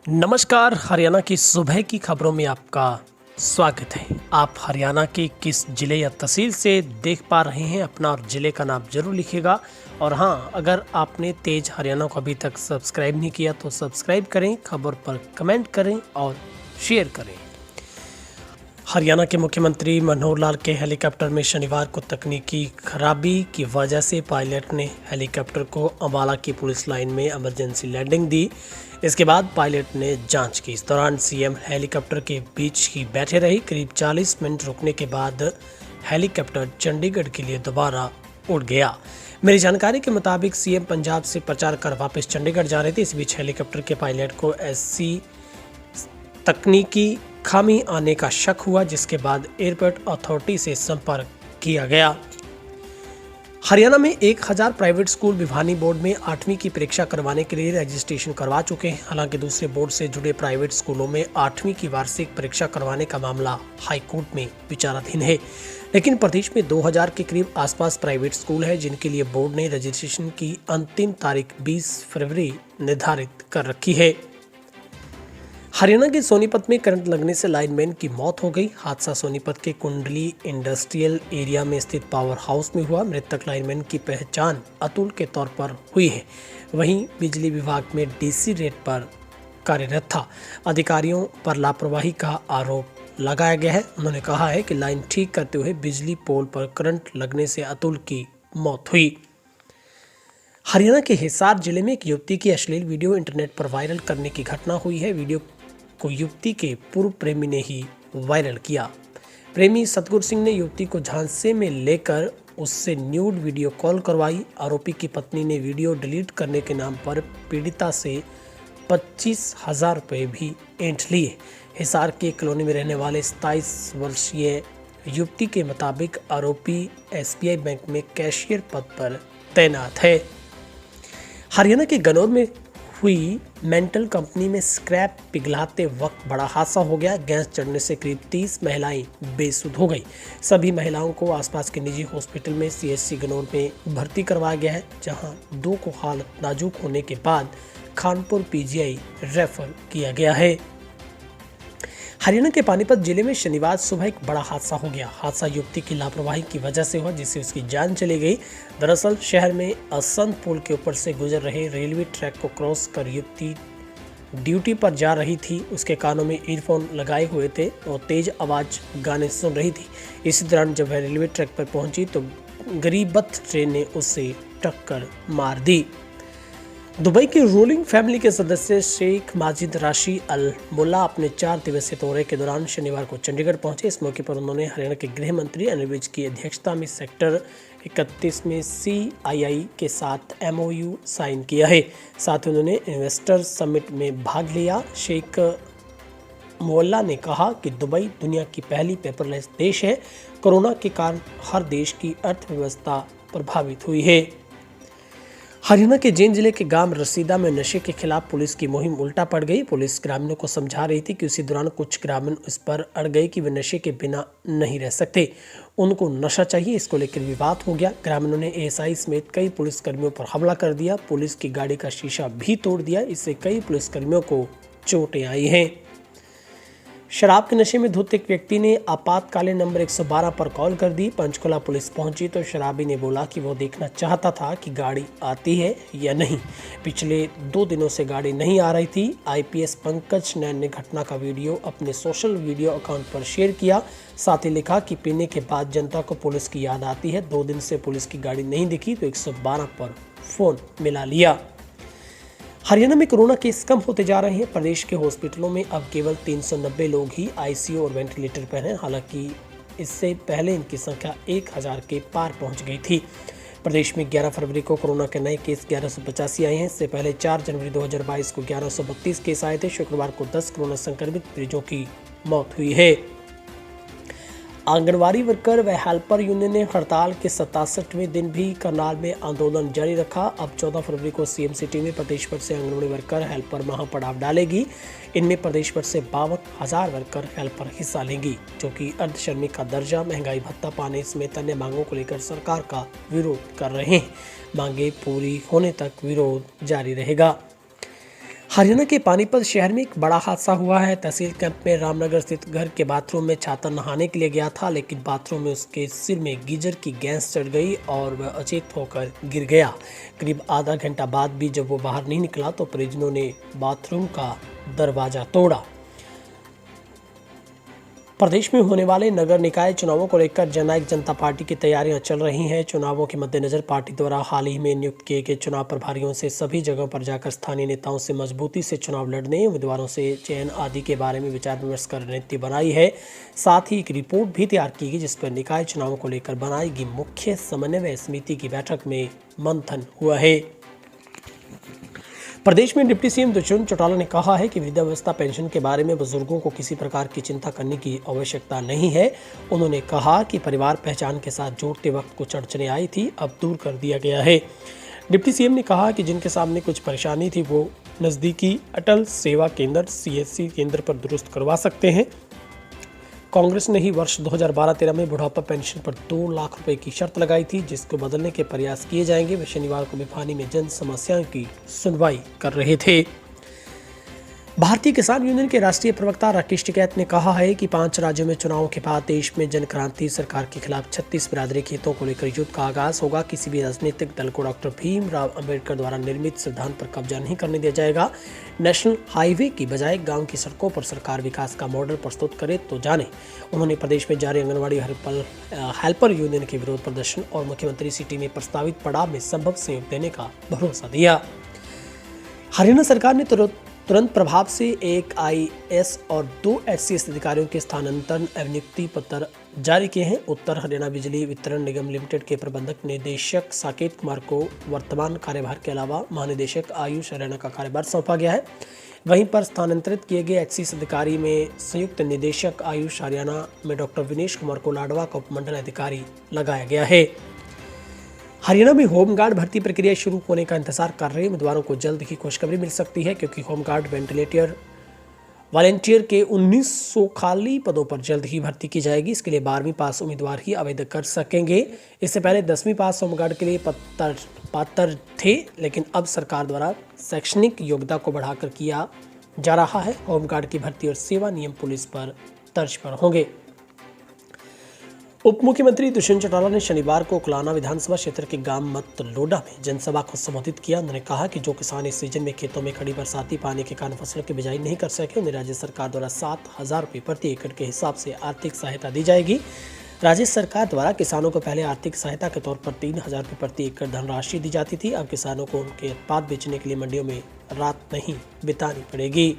नमस्कार। हरियाणा की सुबह की खबरों में आपका स्वागत है। आप हरियाणा के किस जिले या तहसील से देख पा रहे हैं, अपना और जिले का नाम जरूर लिखिएगा। और हाँ, अगर आपने तेज हरियाणा को अभी तक सब्सक्राइब नहीं किया तो सब्सक्राइब करें, खबर पर कमेंट करें और शेयर करें। हरियाणा के मुख्यमंत्री मनोहर लाल के हेलीकॉप्टर में शनिवार को तकनीकी खराबी की वजह से पायलट ने हेलीकॉप्टर को अंबाला की पुलिस लाइन में इमरजेंसी लैंडिंग दी। इसके बाद पायलट ने जांच की। इस दौरान सीएम हेलीकॉप्टर के बीच ही बैठे रही। करीब 40 मिनट रुकने के बाद हेलीकॉप्टर चंडीगढ़ के लिए दोबारा उड़ गया। मेरी जानकारी के मुताबिक सीएम पंजाब से प्रचार कर वापस चंडीगढ़ जा रहे थे। इस बीच हेलीकॉप्टर के पायलट को ऐसी तकनीकी खामी आने का शक हुआ, जिसके बाद एयरपोर्ट अथॉरिटी से संपर्क किया गया। हरियाणा में 1000 प्राइवेट स्कूल भिवानी बोर्ड में 8वीं की परीक्षा करवाने के लिए रजिस्ट्रेशन करवा चुके हैं। हालांकि दूसरे बोर्ड से जुड़े प्राइवेट स्कूलों में 8वीं की वार्षिक परीक्षा करवाने का मामला हाईकोर्ट में विचाराधीन है। लेकिन प्रदेश में 2000 के करीब आसपास प्राइवेट स्कूल है, जिनके लिए बोर्ड ने रजिस्ट्रेशन की अंतिम तारीख 20 फरवरी निर्धारित कर रखी है। हरियाणा के सोनीपत में करंट लगने से लाइनमैन की मौत हो गई। हादसा सोनीपत के कुंडली इंडस्ट्रियल एरिया में स्थित पावर हाउस में हुआ। मृतक लाइनमैन की पहचान अतुल के तौर पर हुई है। वहीं बिजली विभाग में डीसी रेट पर कार्यरत था। अधिकारियों पर लापरवाही का आरोप लगाया गया है। उन्होंने कहा है कि लाइन ठीक करते हुए बिजली पोल पर करंट लगने से अतुल की मौत हुई। हरियाणा के हिसार जिले में एक युवती की अश्लील वीडियो इंटरनेट पर वायरल करने की घटना हुई है। वीडियो को युवती के पूर्व प्रेमी ने ही वायरल किया। प्रेमी सतगुरु सिंह ने युवती को झांसे में लेकर उससे न्यूड वीडियो कॉल करवाई। आरोपी की पत्नी ने वीडियो डिलीट करने के नाम पर पीड़िता से 25,000 रुपये भी ऐंठ लिए। हिसार के कॉलोनी में रहने वाले 27 वर्षीय युवती के मुताबिक आरोपी एसबीआई बैंक में कैशियर पद पर तैनात है। हरियाणा के गनौर में हुई मेंटल कंपनी में स्क्रैप पिघलाते वक्त बड़ा हादसा हो गया। गैस चढ़ने से करीब 30 महिलाएं बेसुध हो गई। सभी महिलाओं को आसपास के निजी हॉस्पिटल में सीएचसी गनौर में भर्ती करवाया गया है, जहां 2 को हालत नाजुक होने के बाद खानपुर पीजीआई रेफर किया गया है। हरियाणा के पानीपत जिले में शनिवार सुबह एक बड़ा हादसा हो गया। हादसा युवती की लापरवाही की वजह से हुआ, जिससे उसकी जान चली गई। दरअसल शहर में असंत पुल के ऊपर से गुजर रहे रेलवे ट्रैक को क्रॉस कर युवती ड्यूटी पर जा रही थी। उसके कानों में ईयरफोन लगाए हुए थे और तेज आवाज गाने सुन रही थी। इसी दौरान जब वह रेलवे ट्रैक पर पहुंची तो गरीबत ट्रेन ने उसे टक्कर मार दी। दुबई की रूलिंग फैमिली के सदस्य शेख माजिद राशि अल मुल्ला अपने 4 दिवसीय दौरे के दौरान शनिवार को चंडीगढ़ पहुंचे। इस मौके पर उन्होंने हरियाणा के गृह मंत्री अनिल विज की अध्यक्षता में सेक्टर 31 में CII के साथ MOU साइन किया है। साथ ही उन्होंने इन्वेस्टर समिट में भाग लिया। शेख मुल्ला ने कहा कि दुबई दुनिया की पहली पेपरलेस देश है। कोरोना के कारण हर देश की अर्थव्यवस्था प्रभावित हुई है। हरियाणा के जींद जिले के गांव रसीदा में नशे के खिलाफ पुलिस की मुहिम उल्टा पड़ गई। पुलिस ग्रामीणों को समझा रही थी कि उसी दौरान कुछ ग्रामीण इस पर अड़ गए कि वे नशे के बिना नहीं रह सकते, उनको नशा चाहिए। इसको लेकर विवाद हो गया। ग्रामीणों ने एएसआई समेत कई पुलिसकर्मियों पर हमला कर दिया। पुलिस की गाड़ी का शीशा भी तोड़ दिया। इससे कई पुलिसकर्मियों को चोटें आई हैं। शराब के नशे में धुत एक व्यक्ति ने आपातकालीन नंबर 112 पर कॉल कर दी। पंचकुला पुलिस पहुंची तो शराबी ने बोला कि वो देखना चाहता था कि गाड़ी आती है या नहीं। पिछले 2 दिनों से गाड़ी नहीं आ रही थी। आईपीएस पंकज नैन ने घटना का वीडियो अपने सोशल वीडियो अकाउंट पर शेयर किया। साथ ही लिखा कि पीने के बाद जनता को पुलिस की याद आती है। 2 दिन से पुलिस की गाड़ी नहीं दिखी तो 112 पर फोन मिला लिया। हरियाणा में कोरोना केस कम होते जा रहे हैं। प्रदेश के हॉस्पिटलों में अब केवल 390 लोग ही आईसीयू और वेंटिलेटर पर हैं। हालांकि इससे पहले इनकी संख्या 1000 के पार पहुंच गई थी। प्रदेश में 11 फरवरी को कोरोना के नए केस 1185 आए हैं। इससे पहले 4 जनवरी 2022 को 1132 केस आए थे। शुक्रवार को 10 कोरोना संक्रमित मरीजों की मौत हुई है। आंगनवाड़ी वर्कर व हेल्पर यूनियन ने हड़ताल के 67वें दिन भी करनाल में आंदोलन जारी रखा। अब 14 फरवरी को सीएम सिटी में प्रदेश भर से आंगनवाड़ी वर्कर हेल्पर महापड़ाव डालेगी। इनमें प्रदेश भर से 52,000 वर्कर हेल्पर हिस्सा लेंगी, जो कि अर्धश्रमिक का दर्जा, महंगाई भत्ता पाने समेत अन्य मांगों को लेकर सरकार का विरोध कर रहे हैं। मांगे पूरी होने तक विरोध जारी रहेगा। हरियाणा के पानीपत शहर में एक बड़ा हादसा हुआ है। तहसील कैंप में रामनगर स्थित घर के बाथरूम में छात्र नहाने के लिए गया था, लेकिन बाथरूम में उसके सिर में गीजर की गैस चढ़ गई और वह अचेत होकर गिर गया। करीब आधा घंटा बाद भी जब वो बाहर नहीं निकला तो परिजनों ने बाथरूम का दरवाजा तोड़ा। प्रदेश में होने वाले नगर निकाय चुनावों को लेकर जननायक जनता पार्टी की तैयारियां चल रही हैं। चुनावों के मद्देनजर पार्टी द्वारा हाल ही में नियुक्त किए गए चुनाव प्रभारियों से सभी जगहों पर जाकर स्थानीय नेताओं से मजबूती से चुनाव लड़ने, उम्मीदवारों से चयन आदि के बारे में विचार विमर्श कर रणनीति बनाई है। साथ ही एक रिपोर्ट भी तैयार की गई जिस पर निकाय चुनावों को लेकर बनाई गई मुख्य समन्वय समिति की बैठक में मंथन हुआ है। प्रदेश में डिप्टी सीएम दुष्यंत चौटाला ने कहा है कि वृद्धावस्था पेंशन के बारे में बुजुर्गों को किसी प्रकार की चिंता करने की आवश्यकता नहीं है। उन्होंने कहा कि परिवार पहचान के साथ जोड़ते वक्त कुछ अड़चनें आई थी, अब दूर कर दिया गया है। डिप्टी सीएम ने कहा कि जिनके सामने कुछ परेशानी थी वो नज़दीकी अटल सेवा केंद्र CSC केंद्र पर दुरुस्त करवा सकते हैं। कांग्रेस ने ही वर्ष 2012-13 में बुढ़ापा पेंशन पर 2 लाख रुपए की शर्त लगाई थी, जिसको बदलने के प्रयास किए जाएंगे। वे शनिवार को भिवानी में जन समस्याओं की सुनवाई कर रहे थे। भारतीय किसान यूनियन के राष्ट्रीय प्रवक्ता राकेश टिकैत ने कहा है कि 5 राज्यों में चुनावों के बाद देश में जन क्रांति सरकार के खिलाफ 36 बिरादरी के हितों को लेकर युद्ध का आगाज होगा। किसी भी राजनीतिक दल को डॉक्टर भीमराव अंबेडकर द्वारा निर्मित संविधान पर कब्जा नहीं करने दिया जाएगा। नेशनल हाईवे की बजाय गांव की सड़कों पर सरकार विकास का मॉडल प्रस्तुत करे तो जाने। उन्होंने प्रदेश में जारी आंगनबाड़ी हेल्पर यूनियन के विरोध प्रदर्शन और मुख्यमंत्री सिटी में प्रस्तावित पड़ाव में संभव सहयोग देने का भरोसा दिया। हरियाणा सरकार ने तुरंत प्रभाव से 1 IAS और 2 HCS अधिकारियों के स्थानांतरण एवं नियुक्ति पत्र जारी किए हैं। उत्तर हरियाणा बिजली वितरण निगम लिमिटेड के प्रबंधक निदेशक साकेत कुमार को वर्तमान कार्यभार के अलावा महानिदेशक आयुष हरियाणा का कार्यभार सौंपा गया है। वहीं पर स्थानांतरित किए गए HCS अधिकारी में संयुक्त निदेशक आयुष हरियाणा में डॉक्टर विनेश कुमार को लाडवा का उपमंडल अधिकारी लगाया गया है। हरियाणा में होमगार्ड भर्ती प्रक्रिया शुरू होने का इंतजार कर रहे उम्मीदवारों को जल्द ही खुशखबरी मिल सकती है, क्योंकि होमगार्ड वेंटिलेटर वॉलंटियर के 1900 खाली पदों पर जल्द ही भर्ती की जाएगी। इसके लिए 12वीं पास उम्मीदवार ही आवेदन कर सकेंगे। इससे पहले 10वीं पास होमगार्ड के लिए पात्र थे, लेकिन अब सरकार द्वारा शैक्षणिक योग्यता को बढ़ाकर किया जा रहा है। होमगार्ड की भर्ती और सेवा नियम पुलिस पर तर्ज पर होंगे। उप मुख्यमंत्री दुष्यंत चौटाला ने शनिवार को कुलाना विधानसभा क्षेत्र के गांव मतलोडा में जनसभा को संबोधित किया। उन्होंने कहा कि जो किसान इस सीजन में खेतों में खड़ी बरसाती पानी के कारण फसलों की बिजाई नहीं कर सके, उन्हें राज्य सरकार द्वारा 7,000 रुपये प्रति एकड़ के हिसाब से आर्थिक सहायता दी जाएगी। राज्य सरकार द्वारा किसानों को पहले आर्थिक सहायता के तौर पर 3,000 रुपये प्रति एकड़ धनराशि दी जाती थी। अब किसानों को उनके उत्पाद बेचने के लिए मंडियों में रात नहीं बितानी पड़ेगी।